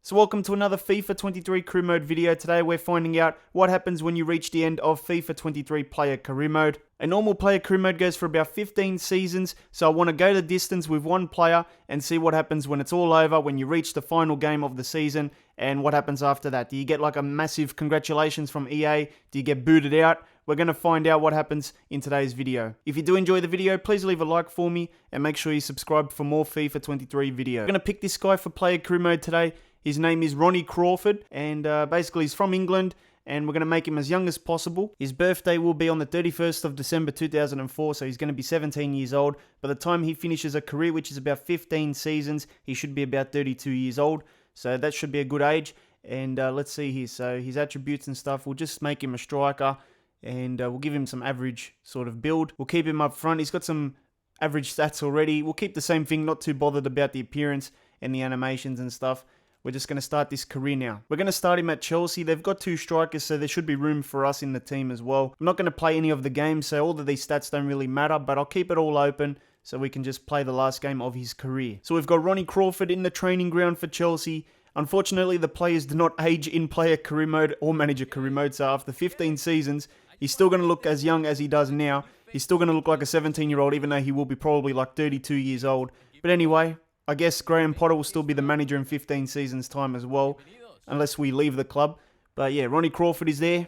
So welcome to another FIFA 23 career mode video. Today we're finding out what happens when you reach the end of FIFA 23 player career mode. A normal player career mode goes for about 15 seasons, so I want to go the distance with one player and see what happens when it's all over, when you reach the final game of the season, and what happens after that. Do you get like a massive congratulations from EA? Do you get booted out? We're going to find out what happens in today's video. If you do enjoy the video, please leave a like for me and make sure you subscribe for more FIFA 23 videos. I'm going to pick this guy for player career mode today. His name is Ronnie Crawford, and basically he's from England, and we're going to make him as young as possible. His birthday will be on the 31st of December 2004, so he's going to be 17 years old. By the time he finishes a career, which is about 15 seasons, he should be about 32 years old, so that should be a good age. And let's see here, so his attributes and stuff, we'll just make him a striker, and we'll give him some average sort of build. We'll keep him up front. He's got some average stats already. We'll keep the same thing, not too bothered about the appearance and the animations and stuff. We're just going to start this career now. We're going to start him at Chelsea. They've got two strikers, so there should be room for us in the team as well. I'm not going to play any of the games, so all of these stats don't really matter, but I'll keep it all open so we can just play the last game of his career. So we've got Ronnie Crawford in the training ground for Chelsea. Unfortunately, the players do not age in player career mode or manager career mode, so after 15 seasons, he's still going to look as young as he does now. He's still going to look like a 17-year-old, even though he will be probably like 32 years old. But anyway, I guess Graham Potter will still be the manager in 15 seasons' time as well, unless we leave the club. But yeah, Ronnie Crawford is there,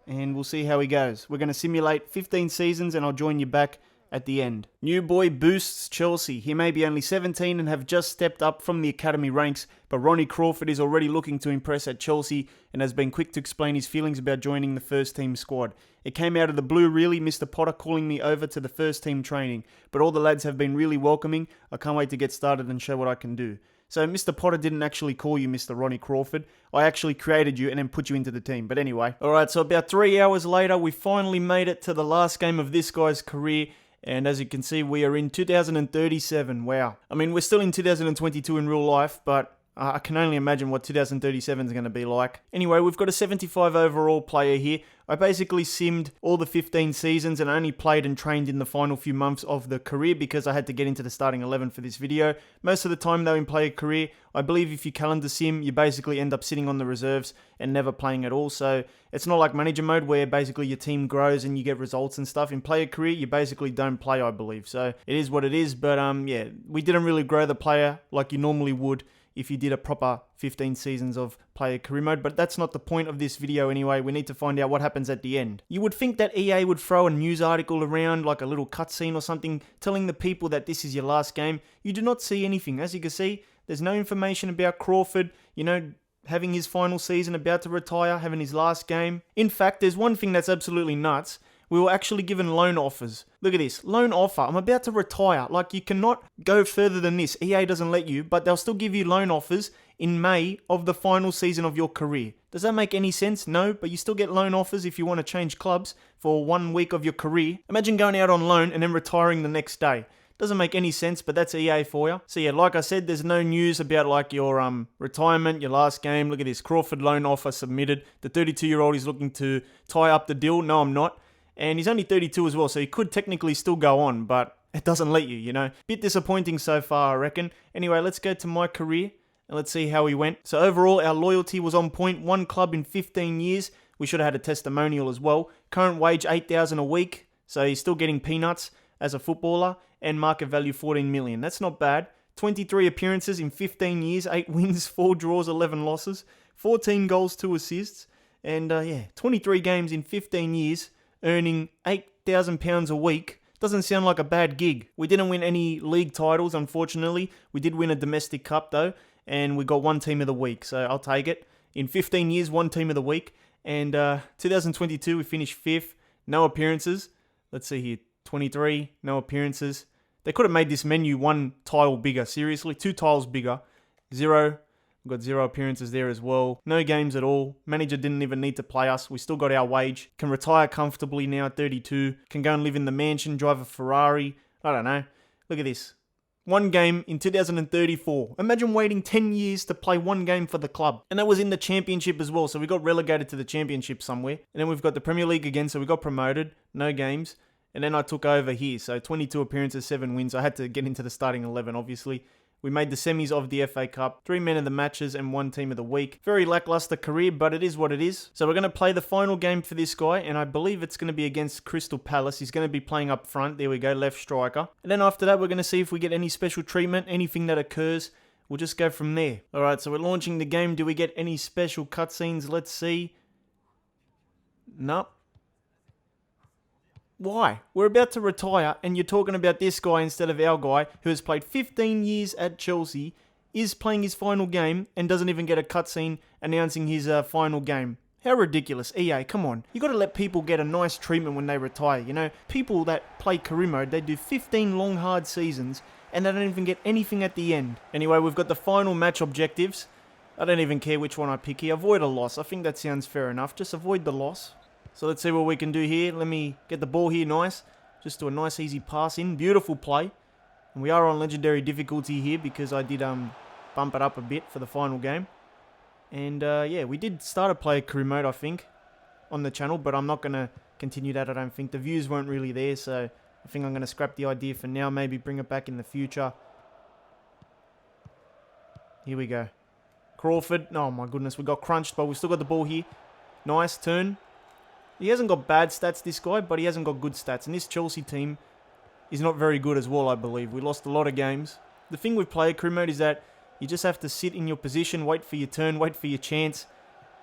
and we'll see how he goes. We're going to simulate 15 seasons, and I'll join you back at the end. New boy boosts Chelsea. He may be only 17 and have just stepped up from the academy ranks, but Ronnie Crawford is already looking to impress at Chelsea and has been quick to explain his feelings about joining the first team squad. It came out of the blue really, Mr. Potter calling me over to the first team training, but all the lads have been really welcoming. I can't wait to get started and show what I can do. So Mr. Potter didn't actually call you Mr. Ronnie Crawford. I actually created you and then put you into the team. But anyway. Alright, so about 3 hours later, we finally made it to the last game of this guy's career. And as you can see, we are in 2037. Wow. I mean, we're still in 2022 in real life, but I can only imagine what 2037 is going to be like. Anyway, we've got a 75 overall player here. I basically simmed all the 15 seasons and only played and trained in the final few months of the career because I had to get into the starting 11 for this video. Most of the time though in player career, I believe if you calendar sim, you basically end up sitting on the reserves and never playing at all. So it's not like manager mode where basically your team grows and you get results and stuff. In player career, you basically don't play, I believe. So it is what it is, but yeah, we didn't really grow the player like you normally would if you did a proper 15 seasons of player career mode, but that's not the point of this video anyway. We need to find out what happens at the end. You would think that EA would throw a news article around, like a little cutscene or something, telling the people that this is your last game. You do not see anything. As you can see, there's no information about Crawford, you know, having his final season, about to retire, having his last game. In fact, there's one thing that's absolutely nuts. We were actually given loan offers. Look at this, loan offer. I'm about to retire. Like, you cannot go further than this. EA doesn't let you, but they'll still give you loan offers in May of the final season of your career. Does that make any sense? No, but you still get loan offers if you want to change clubs for 1 week of your career. Imagine going out on loan and then retiring the next day. Doesn't make any sense, but that's EA for you. So yeah, like I said, there's no news about like your retirement, your last game. Look at this, Crawford loan offer submitted. The 32-year-old is looking to tie up the deal. No, I'm not. And he's only 32 as well, so he could technically still go on, but it doesn't let you, you know. Bit disappointing so far, I reckon. Anyway, let's go to my career, and let's see how he went. So overall, our loyalty was on point. 1 club in 15 years. We should have had a testimonial as well. Current wage, $8,000 a week, so he's still getting peanuts as a footballer. And market value, $14 million. That's not bad. 23 appearances in 15 years, 8 wins, 4 draws, 11 losses, 14 goals, 2 assists. And yeah, 23 games in 15 years. Earning £8,000 a week doesn't sound like a bad gig. We didn't win any league titles, unfortunately. We did win a domestic cup though, and we got 1 team of the week, so I'll take it. In 15 years, 1 team of the week, and 2022 we finished 5th, no appearances. Let's see here, 23, no appearances. They could have made this menu 1 tile bigger, seriously, 2 tiles bigger. 0. We've got 0 appearances there as well. No games at all. Manager didn't even need to play us. We still got our wage. Can retire comfortably now at 32. Can go and live in the mansion, drive a Ferrari. I don't know. Look at this. 1 game in 2034. Imagine waiting 10 years to play 1 game for the club. And that was in the championship as well. So we got relegated to the championship somewhere. And then we've got the Premier League again. So we got promoted. No games. And then I took over here. So 22 appearances, 7 wins. I had to get into the starting 11, obviously. We made the semis of the FA Cup, 3 men of the matches and 1 team of the week. Very lackluster career, but it is what it is. So we're going to play the final game for this guy, and I believe it's going to be against Crystal Palace. He's going to be playing up front. There we go, left striker. And then after that, we're going to see if we get any special treatment, anything that occurs. We'll just go from there. Alright, so we're launching the game. Do we get any special cutscenes? Let's see. Nope. Why? We're about to retire, and you're talking about this guy instead of our guy, who has played 15 years at Chelsea, is playing his final game, and doesn't even get a cutscene announcing his final game. How ridiculous. EA, come on. You got to let people get a nice treatment when they retire, you know? People that play career mode, they do 15 long, hard seasons, and they don't even get anything at the end. Anyway, we've got the final match objectives. I don't even care which one I pick here. Avoid a loss. I think that sounds fair enough. Just avoid the loss. So let's see what we can do here. Let me get the ball here nice. Just do a nice easy pass in. Beautiful play. And we are on legendary difficulty here because I did bump it up a bit for the final game. And yeah, we did start a player career mode, I think, on the channel. But I'm not going to continue that, I don't think. The views weren't really there, so I think I'm going to scrap the idea for now. Maybe bring it back in the future. Here we go. Crawford. Oh my goodness, we got crunched, but we still got the ball here. Nice turn. He hasn't got bad stats, this guy, but he hasn't got good stats. And this Chelsea team is not very good as well, I believe. We lost a lot of games. The thing with player career mode is that you just have to sit in your position, wait for your turn, wait for your chance,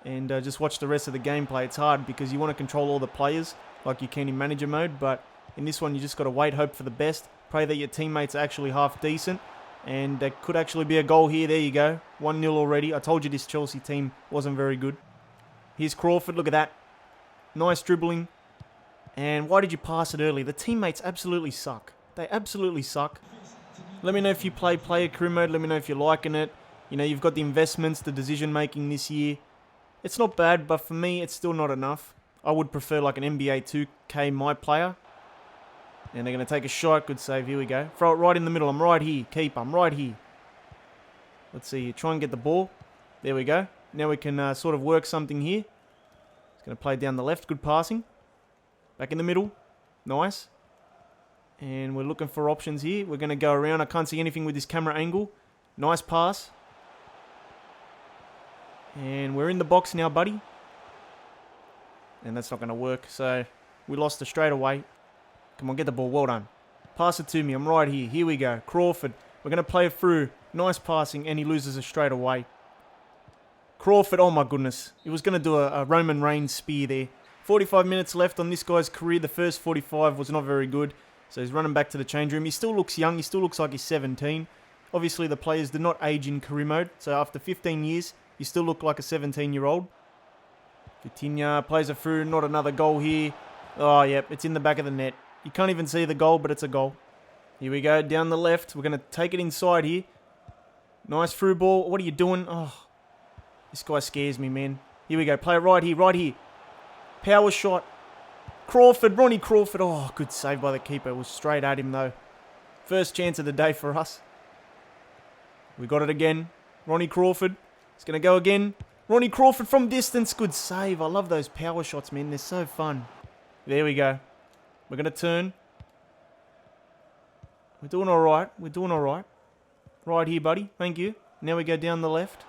and just watch the rest of the gameplay. It's hard because you want to control all the players like you can in manager mode, but in this one you just got to wait, hope for the best, pray that your teammates are actually half decent, and there could actually be a goal here. There you go. 1-0 already. I told you this Chelsea team wasn't very good. Here's Crawford. Look at that. Nice dribbling. And why did you pass it early? The teammates absolutely suck. They absolutely suck. Let me know if you play player career mode. Let me know if you're liking it. You know, you've got the investments, the decision making this year. It's not bad, but for me, it's still not enough. I would prefer like an NBA 2K My Player. And they're going to take a shot. Good save. Here we go. Throw it right in the middle. I'm right here. Keep. I'm right here. Let's see. Try and get the ball. There we go. Now we can sort of work something here. Going to play down the left. Good passing. Back in the middle. Nice. And we're looking for options here. We're going to go around. I can't see anything with this camera angle. Nice pass. And we're in the box now, buddy. And that's not going to work. So we lost it straight away. Come on, get the ball. Well done. Pass it to me. I'm right here. Here we go. Crawford. We're going to play it through. Nice passing. And he loses it straight away. Crawford, oh my goodness. He was going to do a Roman Reigns spear there. 45 minutes left on this guy's career. The first 45 was not very good. So he's running back to the change room. He still looks young. He still looks like he's 17. Obviously, the players do not age in career mode. So after 15 years, you still look like a 17-year-old. Coutinho plays it through. Not another goal here. Oh, yep. It's in the back of the net. You can't even see the goal, but it's a goal. Here we go. Down the left. We're going to take it inside here. Nice through ball. What are you doing? Oh. This guy scares me, man. Here we go. Play it right here, right here. Power shot. Crawford, Ronnie Crawford. Oh, good save by the keeper. It was straight at him, though. First chance of the day for us. We got it again. Ronnie Crawford. It's going to go again. Ronnie Crawford from distance. Good save. I love those power shots, man. They're so fun. There we go. We're going to turn. We're doing all right. We're doing all right. Right here, buddy. Thank you. Now we go down the left.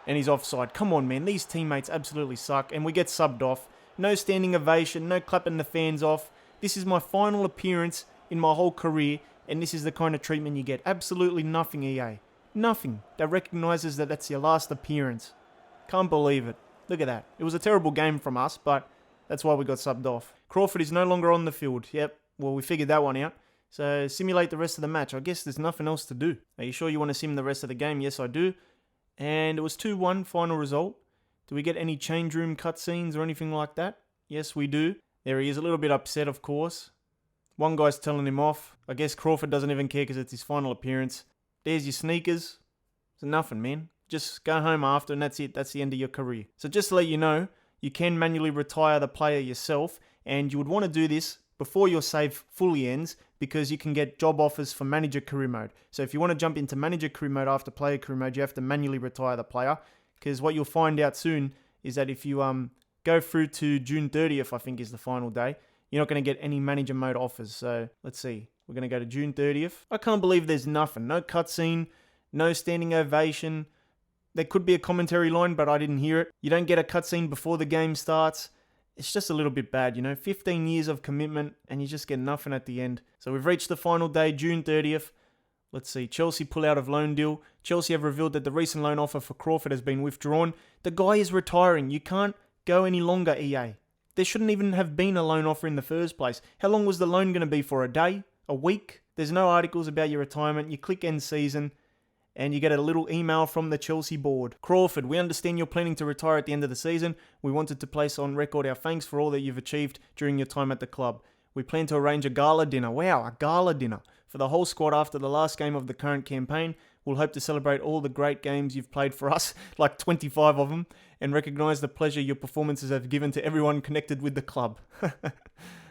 And he's offside. Come on, man. These teammates absolutely suck. And we get subbed off. No standing ovation. No clapping the fans off. This is my final appearance in my whole career. And this is the kind of treatment you get. Absolutely nothing, EA. Nothing. That recognises that that's your last appearance. Can't believe it. Look at that. It was a terrible game from us, but that's why we got subbed off. Crawford is no longer on the field. Yep. Well, we figured that one out. So simulate the rest of the match. I guess there's nothing else to do. Are you sure you want to sim the rest of the game? Yes, I do. And it was 2-1 final result. Do we get any change room cutscenes or anything like that? Yes, we do. There he is, a little bit upset, of course. One guy's telling him off. I guess Crawford doesn't even care because it's his final appearance. There's your sneakers. It's nothing, man. Just go home after and that's it. That's the end of your career. So just to let you know, you can manually retire the player yourself, and you would want to do this before your save fully ends, because you can get job offers for manager career mode. So if you want to jump into manager career mode after player career mode, you have to manually retire the player, because what you'll find out soon is that if you go through to June 30th, I think is the final day, you're not going to get any manager mode offers. So let's see. We're going to go to June 30th. I can't believe there's nothing. No cutscene, No standing ovation. There could be a commentary line, but I didn't hear it. You don't get a cutscene before the game starts. It's just a little bit bad, 15 years of commitment, and you just get nothing at the end. So we've reached the final day, June 30th. Let's see, Chelsea pull out of loan deal. Chelsea have revealed that the recent loan offer for Crawford has been withdrawn. The guy is retiring. You can't go any longer, EA. There shouldn't even have been a loan offer in the first place. How long was the loan going to be for? A day? A week? There's no articles about your retirement. You click end season, and you get a little email from the Chelsea board. Crawford, we understand you're planning to retire at the end of the season. We wanted to place on record our thanks for all that you've achieved during your time at the club. We plan to arrange a gala dinner. Wow, a gala dinner for the whole squad after the last game of the current campaign. We'll hope to celebrate all the great games you've played for us, like 25 of them, and recognise the pleasure your performances have given to everyone connected with the club.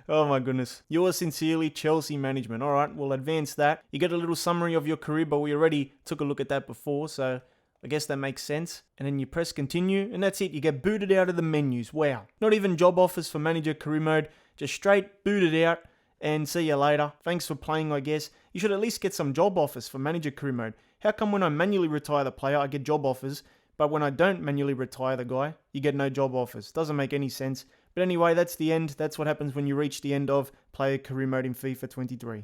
Oh my goodness. Yours sincerely, Chelsea management. All right, we'll advance that. You get a little summary of your career, but we already took a look at that before, so I guess that makes sense. And then you press continue, and that's it. You get booted out of the menus. Wow. Not even job offers for manager career mode. Just straight booted out and see you later. Thanks for playing, I guess. You should at least get some job offers for manager career mode. How come when I manually retire the player, I get job offers, but when I don't manually retire the guy, you get no job offers? Doesn't make any sense. But anyway, that's the end. That's what happens when you reach the end of player career mode in FIFA 23.